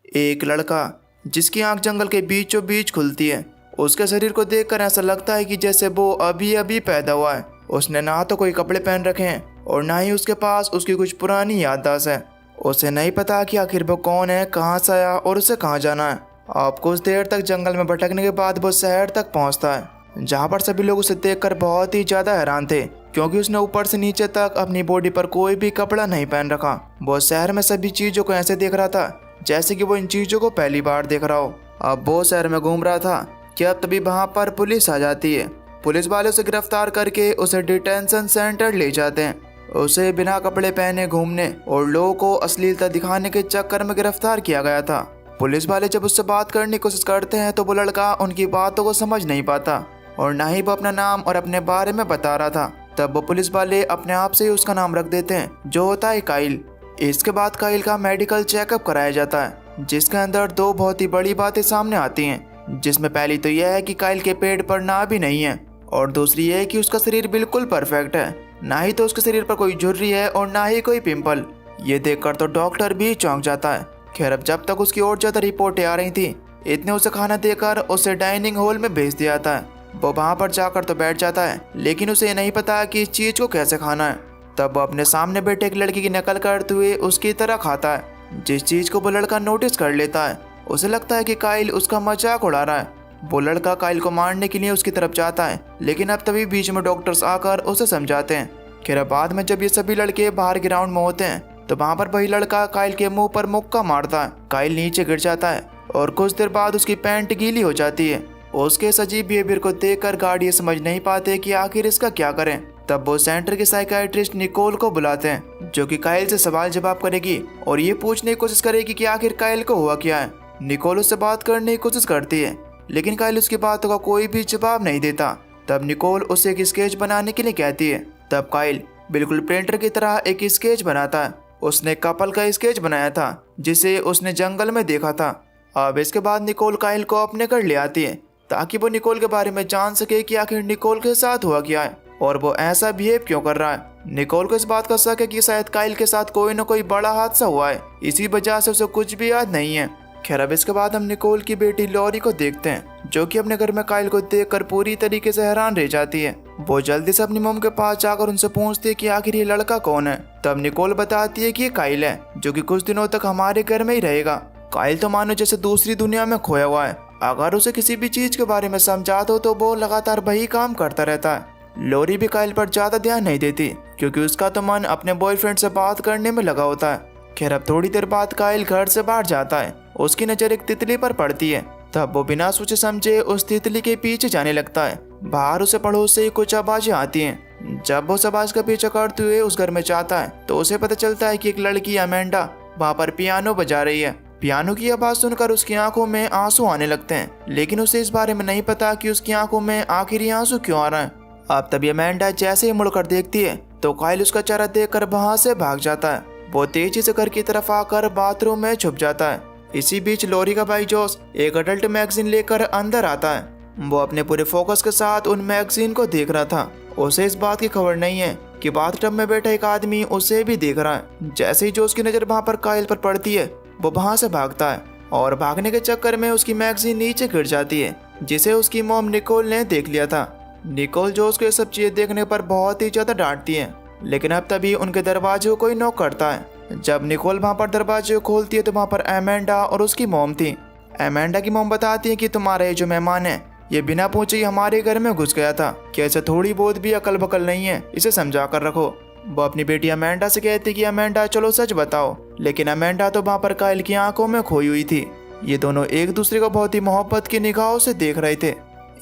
एक लड़का जिसकी आंख जंगल के बीचों बीच खुलती है। उसके शरीर को देखकर ऐसा लगता है कि जैसे वो अभी अभी पैदा हुआ है। उसने ना तो कोई कपड़े पहन रखे हैं और ना ही उसके पास उसकी कुछ पुरानी याददाश्त है। उसे नहीं पता कि आखिर वो कौन है, कहाँ से आया और उसे कहाँ जाना है। अब कुछ देर तक जंगल में भटकने के बाद वो शहर तक पहुँचता है, जहाँ पर सभी लोग उसे देखकर बहुत ही ज़्यादा हैरान थे, क्योंकि उसने ऊपर से नीचे तक अपनी बॉडी पर कोई भी कपड़ा नहीं पहन रखा। वो शहर में सभी चीज़ों को ऐसे देख रहा था जैसे कि वो इन चीज़ों को पहली बार देख रहा हो। अब वो शहर में घूम रहा था कि अब तभी वहाँ पर पुलिस आ जाती है। पुलिस वाले उसे गिरफ्तार करके उसे डिटेंशन सेंटर ले जाते हैं। उसे बिना कपड़े पहने घूमने और लोगों को अश्लीलता दिखाने के चक्कर में गिरफ्तार किया गया था। पुलिस वाले जब उससे बात करने की कोशिश करते हैं तो वो लड़का उनकी बातों को समझ नहीं पाता और ना ही वो अपना नाम और अपने बारे में बता रहा था। तब वो पुलिस वाले अपने आप से ही उसका नाम रख देते हैं, जो होता है काइल। इसके बाद काइल का मेडिकल चेकअप कराया जाता है, जिसके अंदर दो बहुत ही बड़ी बातें सामने आती हैं। जिसमें पहली तो यह है कि काइल के पेट पर नाभि नहीं है और दूसरी यह है कि उसका शरीर बिल्कुल परफेक्ट है। ना ही तो उसके शरीर पर कोई झुर्री है और ना ही कोई पिंपल। ये देखकर तो डॉक्टर भी चौंक जाता है। खैर, अब जब तक उसकी और ज्यादा रिपोर्टें आ रही थी, इतने उसे खाना देकर उसे डाइनिंग हॉल में भेज दिया जाता है। वो वहाँ पर जाकर तो बैठ जाता है, लेकिन उसे नहीं पता कि इस चीज को कैसे खाना है। तब वो अपने सामने बैठे एक लड़की की नकल करते हुए उसकी तरह खाता है, जिस चीज को वो लड़का नोटिस कर लेता है। उसे लगता है कि काइल उसका मजाक उड़ा रहा है। वो लड़का काइल को मारने के लिए उसकी तरफ जाता है, लेकिन अब तभी बीच में डॉक्टर्स आकर उसे समझाते हैं। खैर, बाद में जब ये सभी लड़के बाहर ग्राउंड में होते हैं तो वहाँ पर वही लड़का काइल के मुंह पर मुक्का मारता है। काइल नीचे गिर जाता है और कुछ देर बाद उसकी पैंट गीली हो जाती है। उसके इस अजीब बिहेवियर को देखकर गार्ड ये समझ नहीं पाते कि आखिर इसका क्या करें। तब वो सेंटर के साइकियाट्रिस्ट निकोल को बुलाते हैं, जो कि काइल से सवाल जवाब करेगी और ये पूछने की कोशिश करेगी कि आखिर काइल को हुआ क्या है। निकोल उससे बात करने की कोशिश करती है, लेकिन काइल उसकी बातों का कोई भी जवाब नहीं देता। तब निकोल उसे एक स्केच बनाने के लिए कहती है। तब काइल बिल्कुल पेंटर की तरह एक स्केच बनाता है। उसने कपल का स्केच बनाया था, जिसे उसने जंगल में देखा था। अब इसके बाद निकोल काइल को अपने घर ले आती है, ताकि वो निकोल के बारे में जान सके कि आखिर निकोल के साथ हुआ क्या है और वो ऐसा बिहेव क्यों कर रहा है। निकोल को इस बात का शक है कि शायद काइल के साथ कोई न कोई बड़ा हादसा हुआ है, इसी वजह से उसे कुछ भी याद नहीं है। खैर, अब इसके बाद हम निकोल की बेटी लॉरी को देखते हैं, जो कि अपने घर में काइल को देखकर पूरी तरीके से हैरान रह जाती है। वो जल्दी से अपनी मम के पास जाकर उनसे पूछती है कि आखिर ये लड़का कौन है। तब निकोल बताती है कि ये काइल है, जो कि कुछ दिनों तक हमारे घर में ही रहेगा। काइल तो मानो जैसे दूसरी दुनिया में खोया हुआ है। अगर उसे किसी भी चीज के बारे में समझा दो तो वो लगातार वही काम करता रहता है। लॉरी भी काइल पर ज्यादा ध्यान नहीं देती, क्योंकि उसका तो मन अपने बॉयफ्रेंड से बात करने में लगा होता है। खैर, अब थोड़ी देर बाद काइल घर से बाहर जाता है। उसकी नजर एक तितली पर पड़ती है। तब वो बिना सोचे समझे उस तितली के पीछे जाने लगता है। बाहर उसे पड़ोस से कुछ आवाजें आती हैं। जब वो उस आवाज का पीछा करते हुए उस घर में जाता है तो उसे पता चलता है कि एक लड़की अमेंडा वहाँ पर पियानो बजा रही है। पियानो की आवाज सुनकर उसकी आंखों में आंसू आने लगते हैं, लेकिन उसे इस बारे में नहीं पता कि उसकी आंखों में आखिर ये आंसू क्यों आ रहा है। अब तभी अमेंडा जैसे ही मुड़कर देखती है तो काइल उसका चेहरा देखकर वहां से भाग जाता है। वो तेजी से घर की तरफ आकर बाथरूम में छुप जाता है। इसी बीच लॉरी का भाई जोस एक अडल्ट मैगजीन लेकर अंदर आता है। वो अपने पूरे फोकस के साथ उन मैगजीन को देख रहा था। उसे इस बात की खबर नहीं है कि बाथटब में बैठा एक आदमी उसे भी देख रहा है। जैसे ही जोस की नजर वहां पर काइल पर पड़ती है, वो वहां से भागता है और भागने के चक्कर में उसकी मैगजीन नीचे गिर जाती है, जिसे उसकी मॉम निकोल ने देख लिया था। निकोल जोस को ये सब चीजें देखने पर बहुत ही ज्यादा डांटती है, लेकिन अब तभी उनके दरवाजे को कोई नॉक करता है। जब निकोल वहां पर दरवाजे को खोलती है तो वहां पर अमेंडा और उसकी मॉम थी। अमेंडा की मॉम बताती है कि तुम्हारा ये जो मेहमान है, ये बिना पूछे ही हमारे घर में घुस गया था, कि ऐसे थोड़ी बहुत भी अकल बकल नहीं है, इसे समझा कर रखो। वो अपनी बेटी अमेंडा से कहती कि अमेंडा चलो सच बताओ, लेकिन अमेंडा तो वहाँ पर काइल की आंखों में खोई हुई थी। ये दोनों एक दूसरे को बहुत ही मोहब्बत की निगाहों से देख रहे थे।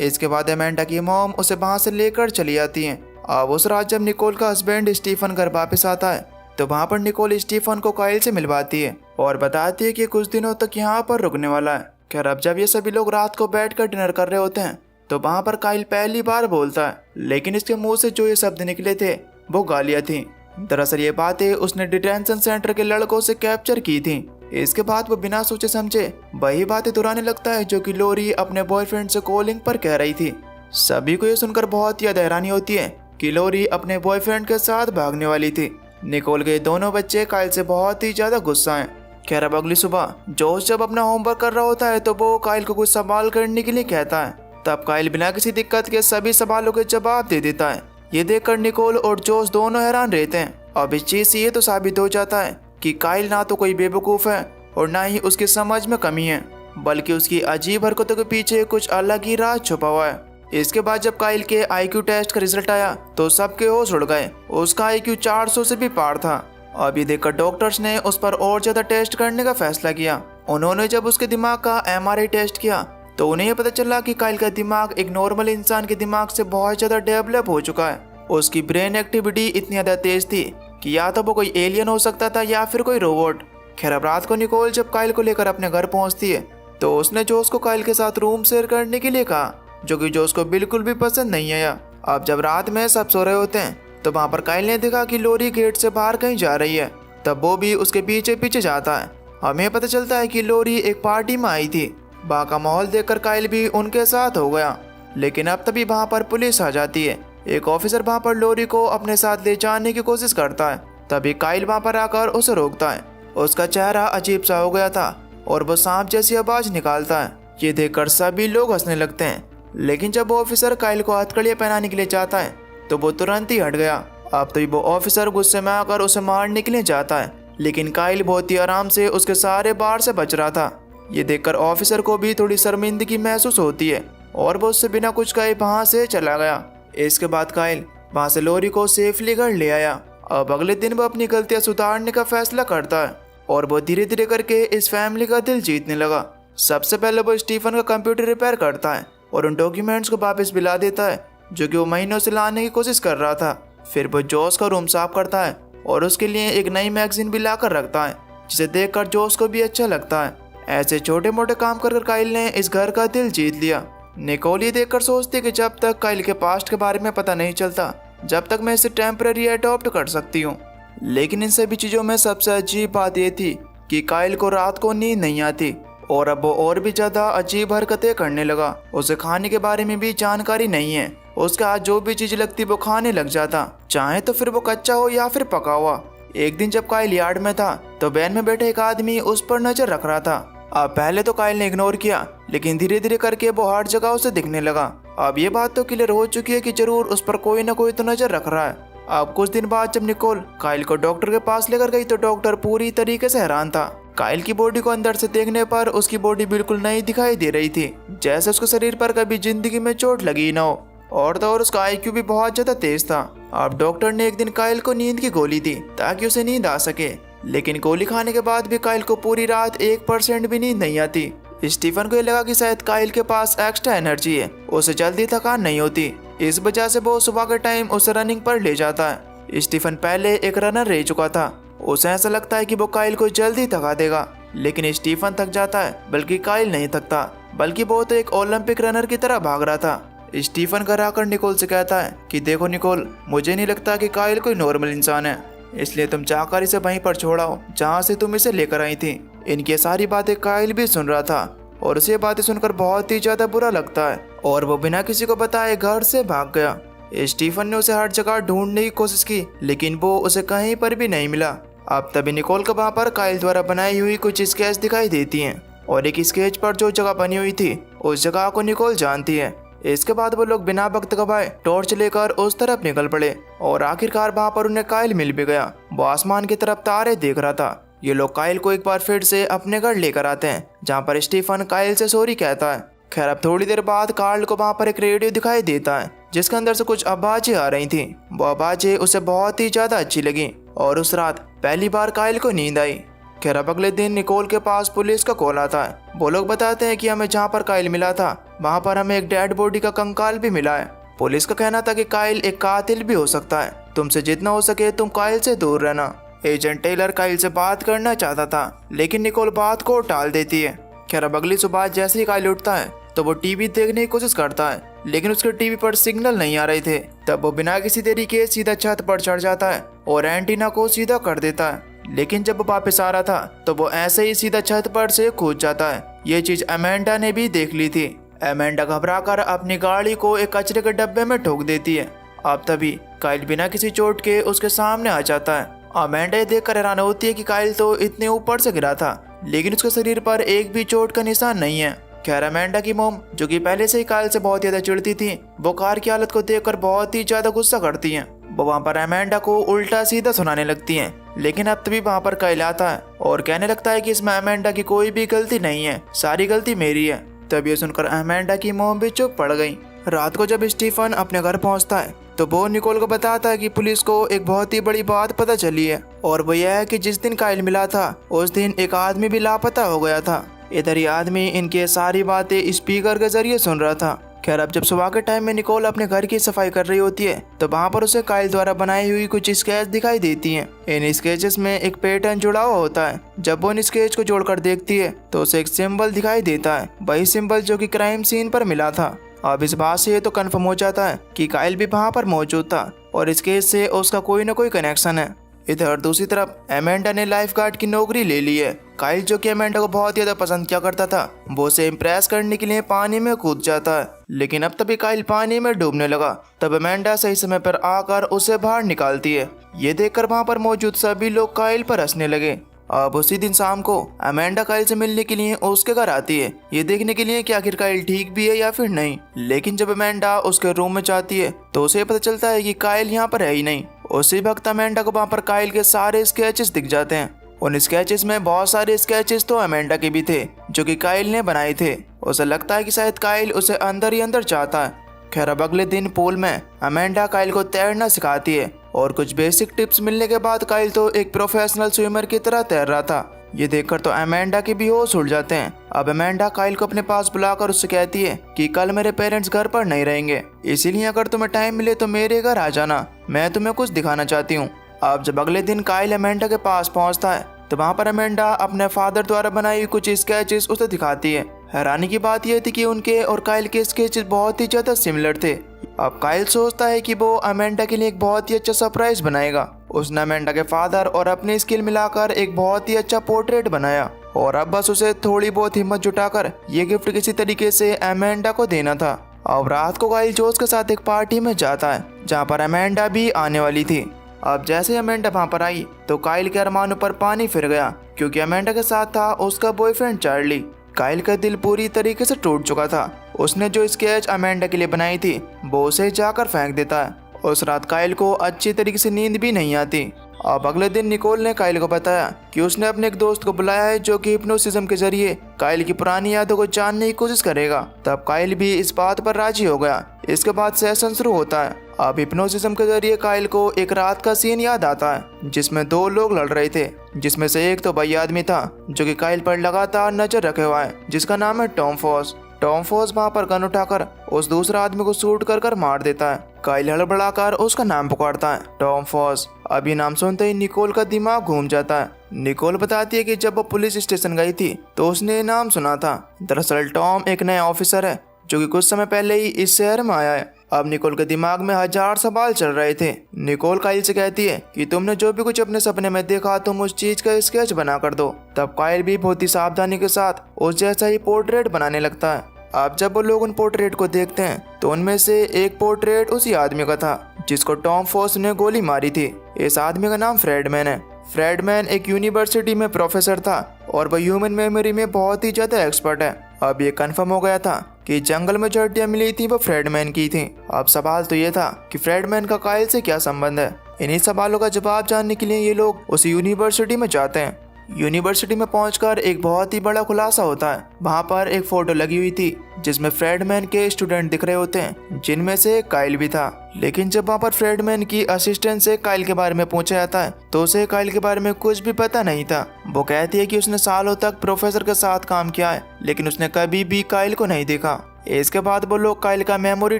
इसके बाद अमेंडा की मॉम उसे वहाँ से लेकर चली जाती है। अब उस रात जब निकोल का हस्बैंड स्टीफन घर वापस आता है तो वहाँ पर निकोल स्टीफन को काइल से मिलवाती है और बताती है कि कुछ दिनों तक यहाँ पर रुकने वाला है। खैर, अब जब ये सभी लोग रात को बैठकर डिनर कर रहे होते हैं तो वहाँ पर काइल पहली बार बोलता है, लेकिन इसके मुंह से जो ये शब्द निकले थे वो गालियाँ थीं। दरअसल ये बातें उसने डिटेंशन सेंटर के लड़कों से कैप्चर की थी। इसके बाद वो बिना सोचे समझे वही बातें दोहराने लगता है जो कि लॉरी अपने बॉयफ्रेंड से कॉलिंग पर कह रही थी। सभी को ये सुनकर बहुत ही हैरानी होती है कि लॉरी अपने बॉयफ्रेंड के साथ भागने वाली थी। निकोल के दोनों बच्चे काइल से बहुत ही ज्यादा गुस्सा हैं, खैर अब अगली सुबह जोश जब अपना होमवर्क कर रहा होता है तो वो काइल को कुछ सवाल करने के लिए कहता है। तब काइल बिना किसी दिक्कत के सभी सवालों के जवाब दे देता है। ये देखकर निकोल और जोश दोनों हैरान रहते हैं। अब इस चीज से ये तो साबित हो जाता है कि काइल ना तो कोई बेवकूफ़ है और ना ही उसकी समझ में कमी है, बल्कि उसकी अजीब हरकतों के पीछे कुछ अलग ही राज छुपा हुआ है। इसके बाद जब काइल के IQ टेस्ट का रिजल्ट आया तो सबके होश उड़ गए। उसका IQ 400 से भी पार था। अब ये देखकर डॉक्टर्स ने उस पर और ज्यादा टेस्ट करने का फैसला किया। उन्होंने जब उसके दिमाग का MRI टेस्ट किया तो उन्हें पता चला कि काइल का दिमाग एक नॉर्मल इंसान के दिमाग से बहुत ज्यादा डेवलप हो चुका है। उसकी ब्रेन एक्टिविटी इतनी ज्यादा तेज थी कि या तो वो कोई एलियन हो सकता था या फिर कोई रोबोट। खैर अब रात को निकोल जब काइल को लेकर अपने घर पहुंचती है तो उसने जोश को काइल के साथ रूम शेयर करने के लिए कहा, जो कि जोश को बिल्कुल भी पसंद नहीं आया। अब जब रात में सब सो रहे होते हैं तो वहाँ पर काइल ने देखा कि लोरी गेट से बाहर कहीं जा रही है। तब वो भी उसके पीछे पीछे जाता है। हमें पता चलता है कि लोरी एक पार्टी में आई थी। वहाँ का माहौल देखकर काइल भी उनके साथ हो गया। लेकिन अब तभी वहाँ पर पुलिस आ जाती है। एक ऑफिसर वहाँ पर लोरी को अपने साथ ले जाने की कोशिश करता है। तभी काइल वहाँ पर आकर उसे रोकता है। उसका चेहरा अजीब सा हो गया था और वो सांप जैसी आवाज निकालता है। ये देखकर सभी लोग हंसने लगते हैं। लेकिन जब वो ऑफिसर काइल को हथकड़ियाँ पहनाने के लिए जाता है तो वो तुरंत ही हट गया। अब तभी वो ऑफिसर गुस्से में आकर उसे मारने के लिए जाता है, लेकिन काइल बहुत ही आराम से उसके सारे बार से बच रहा था। ये देखकर ऑफिसर को भी थोड़ी शर्मिंदगी महसूस होती है और वो उससे बिना कुछ कहे वहाँ से चला गया। इसके बाद काइल वहाँ से लोरी को सेफली घर ले आया। अब अगले दिन वो अपनी गलतियाँ सुधारने का फैसला करता है और वो धीरे धीरे करके इस फैमिली का दिल जीतने लगा। सबसे पहले वो स्टीफन का कंप्यूटर रिपेयर करता है और उन डॉक्यूमेंट्स को वापस दिला देता है जो कि वो महीनों से लाने की कोशिश कर रहा था। फिर वो जोश का रूम साफ करता है और उसके लिए एक नई मैगजीन भी लाकर रखता है, जिसे देखकर जोश को भी अच्छा लगता है। ऐसे छोटे मोटे काम कर काइल ने इस घर का दिल जीत लिया। निकोल ये देखकर सोचती कि जब तक काइल के पास्ट के बारे में पता नहीं चलता, जब तक मैं इसे टेम्पररी अडॉप्ट कर सकती हूँ। लेकिन इन सभी चीज़ों में सबसे अजीब बात यह थी कि काइल को रात को नींद नहीं आती और अब वो और भी ज़्यादा अजीब हरकतें करने लगा। उसे खाने के बारे में भी जानकारी नहीं है। उसके हाथ जो भी चीज़ लगती वो खाने लग जाता, चाहे तो फिर वो कच्चा हो या फिर पका हुआ। एक दिन जब काइल यार्ड में था तो वैन में बैठे एक आदमी उस पर नजर रख रहा था। अब पहले तो काइल ने इग्नोर किया, लेकिन धीरे धीरे करके वो हर जगह उसे दिखने लगा। अब ये बात तो क्लियर हो चुकी है कि जरूर उस पर कोई ना कोई तो नजर रख रहा है। अब कुछ दिन बाद जब निकोल काइल को डॉक्टर के पास लेकर गई तो डॉक्टर पूरी तरीके से हैरान था। काइल की बॉडी को अंदर से देखने पर उसकी बॉडी बिल्कुल नई दिखाई दे रही थी, जैसे उसके शरीर पर कभी जिंदगी में चोट लगी ना हो। और तो और उसका IQ भी बहुत ज्यादा तेज था। अब डॉक्टर ने एक दिन काइल को नींद की गोली दी ताकि उसे नींद आ सके, लेकिन गोली खाने के बाद भी काइल को पूरी रात 1% भी नींद नहीं आती। स्टीफन को ये लगा कि शायद काइल के पास एक्स्ट्रा एनर्जी है, उसे जल्दी थकान नहीं होती। इस वजह से वो सुबह के टाइम उसे रनिंग पर ले जाता है। स्टीफन पहले एक रनर रह चुका था। उसे ऐसा लगता है कि वो काइल को जल्दी थका देगा, लेकिन स्टीफन थक जाता है, बल्कि काइल नहीं थकता, बल्कि वो तो एक ओलंपिक रनर की तरह भाग रहा था। स्टीफन घर आकर निकोल से कहता है कि देखो निकोल, मुझे नहीं लगता कि काइल कोई नॉर्मल इंसान है, इसलिए तुम जाकर इसे वहीं पर छोड़ाओ जहाँ से तुम इसे लेकर आई थी। इनकी सारी बातें काइल भी सुन रहा था और उसे बातें सुनकर बहुत ही ज्यादा बुरा लगता है और वो बिना किसी को बताए घर से भाग गया। स्टीफन ने उसे हर जगह ढूंढने की कोशिश की, लेकिन वो उसे कहीं पर भी नहीं मिला। अब तभी निकोल को वहाँ पर काइल द्वारा बनाई हुई कुछ स्केच दिखाई देती हैं और एक स्केच पर जो जगह बनी हुई थी उस जगह को निकोल जानती है। इसके बाद वो लोग बिना वक्त गवाए टॉर्च लेकर उस तरफ निकल पड़े और आखिरकार वहाँ पर उन्हें काइल मिल भी गया। वो आसमान की तरफ तारे देख रहा था। ये लोग काइल को एक बार फिर से अपने घर लेकर आते हैं, जहाँ पर स्टीफन काइल से सॉरी कहता है। खैर अब थोड़ी देर बाद कार्ल को वहाँ पर एक रेडियो दिखाई देता है जिसके अंदर से कुछ आवाजें आ रही थी। वो आवाजें उसे बहुत ही ज्यादा अच्छी लगी और उस रात पहली बार काइल को नींद आई। खैर अब अगले दिन निकोल के पास पुलिस का कॉल आता है। वो लोग बताते हैं कि हमें जहाँ पर काइल मिला था वहाँ पर हमें एक डेड बॉडी का कंकाल भी मिला है। पुलिस का कहना था कि काइल एक कातिल भी हो सकता है, तुमसे जितना हो सके तुम काइल से दूर रहना। एजेंट टेलर काइल से बात करना चाहता था, लेकिन निकोल बात को टाल देती है। खैर अब अगली सुबह जैसे ही काइल उठता है तो वो टीवी देखने की कोशिश करता है, लेकिन उसके टीवी पर सिग्नल नहीं आ रहे थे। तब वो बिना किसी देरी के सीधा छत पर चढ़ जाता है और एंटीना को सीधा कर देता है। लेकिन जब वो वापस आ रहा था तो वो ऐसे ही सीधा छत पर से कूद जाता है। ये चीज अमेंडा ने भी देख ली थी। अमेंडा घबराकर अपनी गाड़ी को एक कचरे के डब्बे में ठोक देती है। अब तभी काइल बिना किसी चोट के उसके सामने आ जाता है। अमेंडा ये देखकर हैरान होती है कि काइल तो इतने ऊपर से गिरा था, लेकिन उसके शरीर पर एक भी चोट का निशान नहीं है। खैर अमेंडा की मोम, जो कि पहले से ही काइल से बहुत ज्यादा चिढ़ती थी, वो कार की हालत को देखकर बहुत ही ज्यादा गुस्सा करती हैं। वो वहाँ पर अमेंडा को उल्टा सीधा सुनाने लगती हैं। लेकिन अब तभी वहाँ पर काइल आता है और कहने लगता है कि इसमें अमेंडा की कोई भी गलती नहीं है, सारी गलती मेरी है। तब ये सुनकर अमेंडा की मोम भी चुप पड़ गई। रात को जब स्टीफन अपने घर पहुंचता है तो वो निकोल को बताता है कि पुलिस को एक बहुत ही बड़ी बात पता चली है, और वो यह है कि जिस दिन काइल मिला था उस दिन एक आदमी भी लापता हो गया था। इधर ये आदमी इनके सारी बातें स्पीकर के जरिए सुन रहा था। खैर अब जब सुबह के टाइम में निकोल अपने घर की सफाई कर रही होती है तो वहाँ पर उसे काइल द्वारा बनाई हुई कुछ स्केच दिखाई देती हैं। इन स्केचेस में एक पैटर्न जुड़ा हुआ होता है। जब वो इन स्केच को जोड़कर देखती है तो उसे एक सिंबल दिखाई देता है, वही सिंबल जो कि क्राइम सीन पर मिला था। अब इस बात से ये तो कंफर्म हो जाता है कि काइल भी वहाँ पर मौजूद था और इस केस से उसका कोई ना कोई कनेक्शन है। इधर दूसरी तरफ अमेंडा ने लाइफ गार्ड की नौकरी ले ली है। काइल, जो कि अमेंडा को बहुत ज्यादा पसंद किया करता था, वो उसे इम्प्रेस करने के लिए पानी में कूद जाता है। लेकिन अब तभी काइल पानी में डूबने लगा, तब अमेंडा सही समय पर आकर उसे बाहर निकालती है। ये देखकर वहाँ पर मौजूद सभी लोग काइल पर हंसने लगे। अब उसी दिन शाम को अमेंडा काइल से मिलने के लिए उसके घर आती है, ये देखने के लिए कि आखिर काइल ठीक भी है या फिर नहीं। लेकिन जब अमेंडा उसके रूम में जाती है तो उसे पता चलता है कि काइल यहाँ पर है ही नहीं। उसी वक्त अमेंडा को वहाँ पर काइल के सारे स्केचेस दिख जाते हैं। उन स्केचेस में बहुत सारे स्केचेस तो अमेंडा के भी थे, जो कि काइल ने बनाए थे। उसे लगता है कि शायद काइल उसे अंदर ही अंदर चाहता है। खैर अब अगले दिन पूल में अमेंडा काइल को तैरना सिखाती है और कुछ बेसिक टिप्स मिलने के बाद काइल तो एक प्रोफेशनल स्विमर की तरह तैर रहा था। ये देखकर तो अमेंडा के भी होश उड़ जाते हैं। अब अमेंडा काइल को अपने पास बुलाकर उससे कहती है कि कल मेरे पेरेंट्स घर पर नहीं रहेंगे, इसीलिए अगर तुम्हें टाइम मिले तो मेरे घर आ जाना, मैं तुम्हें कुछ दिखाना चाहती हूँ। अब जब अगले दिन काइल अमेंडा के पास पहुँचता है तो वहाँ पर अमेंडा अपने फादर द्वारा बनाई कुछ स्केचेस उसे दिखाती है। हैरानी की बात यह थी कि उनके और काइल के स्केचेस बहुत ही ज्यादा सिमिलर थे। अब काइल सोचता है कि वो अमेंडा के लिए एक बहुत ही अच्छा सरप्राइज बनाएगा। उसने अमेंडा के फादर और अपनी स्किल मिलाकर एक बहुत ही अच्छा पोर्ट्रेट बनाया और अब बस उसे थोड़ी बहुत हिम्मत जुटाकर ये गिफ्ट किसी तरीके से अमेंडा को देना था। अब रात को काइल जोश के साथ एक पार्टी में जाता है जहाँ पर अमेंडा भी आने वाली थी। अब जैसे ही अमेंडा वहाँ पर आई तो काइल के अरमानों पर पानी फिर गया, क्योंकि अमेंडा के साथ था उसका बॉयफ्रेंड चार्ली। काइल का दिल पूरी तरीके से टूट चुका था। उसने जो स्केच अमेंडा के लिए बनाई थी वो उसे जाकर फेंक देता है। उस रात काइल को अच्छी तरीके से नींद भी नहीं आती। अब अगले दिन निकोल ने काइल को बताया कि उसने अपने एक दोस्त को बुलाया है जो कि हिप्नोसिज्म के जरिए काइल की पुरानी यादों को जानने की कोशिश करेगा। तब काइल भी इस बात पर राजी हो गया। इसके बाद सेशन शुरू होता है। अब हिप्नोसिज्म के जरिए काइल को एक रात का सीन याद आता है जिसमें दो लोग लड़ रहे थे, जिसमें से एक तो वही आदमी था जो कि काइल पर लगातार नजर रखे हुआ है, जिसका नाम है टॉम फॉस। टॉम फॉस वहाँ पर गन उठाकर उस दूसरा आदमी को शूट कर मार देता है। काइल हड़बड़ाकर उसका नाम पुकारता है, टॉम फॉस। अब ये नाम सुनते ही निकोल का दिमाग घूम जाता है। निकोल बताती है कि जब वो पुलिस स्टेशन गई थी तो उसने नाम सुना था। दरअसल टॉम एक नया ऑफिसर है जो कि कुछ समय पहले ही इस शहर में आया है। अब निकोल के दिमाग में हजार सवाल चल रहे थे। निकोल काइल से कहती है कि तुमने जो भी कुछ अपने सपने में देखा तुम उस चीज का स्केच बना कर दो। तब काइल भी बहुत ही सावधानी के साथ उस जैसा ही पोर्ट्रेट बनाने लगता है। अब जब वो लोग उन पोर्ट्रेट को देखते हैं तो उनमें से एक पोर्ट्रेट उसी आदमी का था जिसको टॉम फॉस ने गोली मारी थी। इस आदमी का नाम फ्रेडमैन है। फ्रेडमैन एक यूनिवर्सिटी में प्रोफेसर था और वह ह्यूमन मेमोरी में बहुत ही ज्यादा एक्सपर्ट है। अब ये कंफर्म हो गया था कि जंगल में जो हड्डियां मिली थी वो फ्रेडमैन की थी। अब सवाल तो ये था कि फ्रेडमैन का काइल से क्या संबंध है। इन्हीं सवालों का जवाब जानने के लिए ये लोग उस यूनिवर्सिटी में जाते हैं। यूनिवर्सिटी में पहुंचकर एक बहुत ही बड़ा खुलासा होता है। वहाँ पर एक फोटो लगी हुई थी जिसमें फ्रेडमैन के स्टूडेंट दिख रहे होते हैं, जिनमें से काइल भी था। लेकिन जब वहाँ पर फ्रेडमैन की असिस्टेंट से काइल के बारे में पूछा जाता है तो उसे काइल के बारे में कुछ भी पता नहीं था। वो कहती है कि उसने सालों तक प्रोफेसर के साथ काम किया है लेकिन उसने कभी भी काइल को नहीं देखा। इसके बाद वो लोग काइल का मेमोरी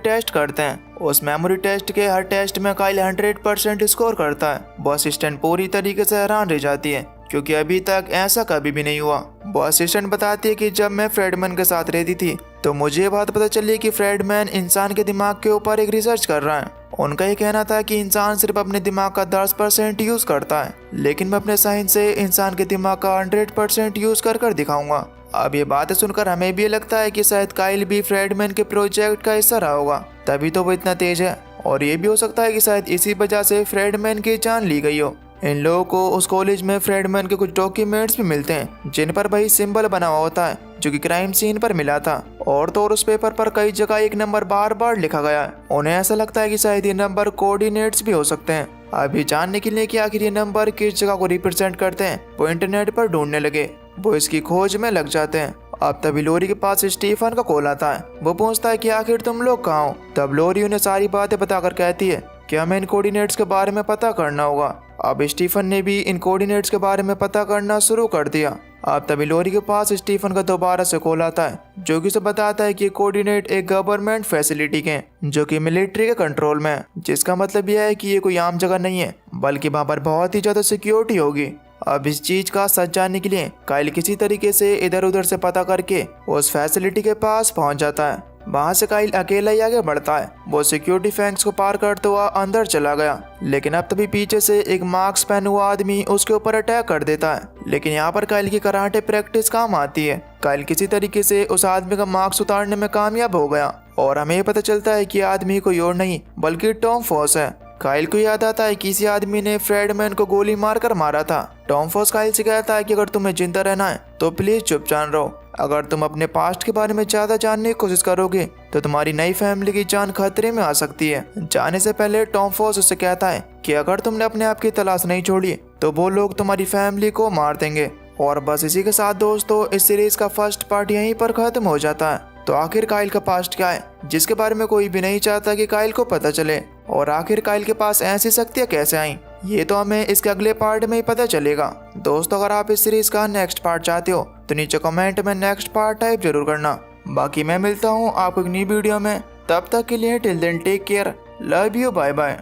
टेस्ट करते हैं। उस मेमोरी टेस्ट के हर टेस्ट में काइल 100% स्कोर करता है। वो असिस्टेंट पूरी तरीके से हैरान रह जाती है क्योंकि अभी तक ऐसा कभी भी नहीं हुआ। वो असिस्टेंट बताती है कि जब मैं फ्रेडमैन के साथ रहती थी तो मुझे ये बात पता चली कि फ्रेडमैन इंसान के दिमाग के ऊपर एक रिसर्च कर रहा है। उनका ये कहना था कि इंसान सिर्फ अपने दिमाग का 10% यूज करता है, लेकिन मैं अपने साइंस से इंसान के दिमाग का 100% यूज कर दिखाऊंगा। अब ये बातें सुनकर हमें भी लगता है कि शायद काइल भी फ्रेडमैन के प्रोजेक्ट का हिस्सा रहा होगा, तभी तो वो इतना तेज है। और ये भी हो सकता है कि शायद इसी वजह से फ्रेडमैन की जान ली गई हो। इन लोगों को उस कॉलेज में फ्रेडमैन के कुछ डॉक्यूमेंट्स भी मिलते हैं जिन पर वही सिंबल बना हुआ होता है जो कि क्राइम सीन पर मिला था। और तो और उस पेपर पर कई जगह एक नंबर बार बार लिखा गया है। उन्हें ऐसा लगता है कि शायद ये नंबर कोऑर्डिनेट्स भी हो सकते हैं। अभी जानने के लिए कि आखिर ये नंबर किस जगह को रिप्रेजेंट करते हैं वो इंटरनेट पर ढूंढने लगे। वो इसकी खोज में लग जाते हैं। अब तभी लोरी के पास स्टीफन का कॉल आता है। वो पूछता है कि आखिर तुम लोग कहाँ हो। तब लोरी उन्हें सारी बातें बताकर कहती है कि हमें इन कोऑर्डिनेट्स के बारे में पता करना होगा। अब स्टीफन ने भी इन कोऑर्डिनेट्स के बारे में पता करना शुरू कर दिया। अब तभी लोरी के पास स्टीफन का दोबारा से कॉल आता है जो कि उसे बताता है कि ये कोऑर्डिनेट एक गवर्नमेंट फैसिलिटी के हैं जो कि मिलिट्री के कंट्रोल में है, जिसका मतलब यह है कि ये कोई आम जगह नहीं है बल्कि वहाँ पर बहुत ही ज्यादा सिक्योरिटी होगी। अब इस चीज का सच जानने के लिए काइल किसी तरीके से इधर उधर से पता करके उस फैसिलिटी के पास पहुंच जाता है। वहां से काइल अकेला ही आगे बढ़ता है। वो सिक्योरिटी फैंक्स को पार करते हुआ अंदर चला गया, लेकिन अब तभी पीछे से एक मास्क पहना हुआ आदमी उसके ऊपर अटैक कर देता है। लेकिन यहाँ पर काइल की कराटे प्रैक्टिस काम आती है। काइल किसी तरीके से उस आदमी का मास्क उतारने में कामयाब हो गया और हमें पता चलता है कि आदमी कोई और नहीं बल्कि टॉम फॉस है। काइल को याद आता है कि किसी आदमी ने फ्रेडमैन को गोली मारकर मारा था। टॉम फॉस काइल से कहता है कि अगर तुम्हें जिंदा रहना है तो प्लीज चुपचाप रहो। अगर तुम अपने पास्ट के बारे में ज्यादा जानने की कोशिश करोगे तो तुम्हारी नई फैमिली की जान खतरे में आ सकती है। जाने से पहले टॉम फॉस उससे कहता है कि अगर तुमने अपने आप की तलाश नहीं छोड़ी तो वो लोग तुम्हारी फैमिली को मार देंगे। और बस इसी के साथ दोस्तों इस सीरीज का फर्स्ट पार्ट यहीं पर खत्म हो जाता है। तो आखिर काइल का पास्ट क्या है जिसके बारे में कोई भी नहीं चाहता कि काइल को पता चले, और आखिर काइल के पास ऐसी शक्तियाँ कैसे आई, ये तो हमें इसके अगले पार्ट में ही पता चलेगा। दोस्तों अगर आप इस सीरीज का नेक्स्ट पार्ट चाहते हो तो नीचे कमेंट में नेक्स्ट पार्ट टाइप जरूर करना। बाकी मैं मिलता हूँ आपको एक नई वीडियो में, तब तक के लिए till then take care, love you, bye bye.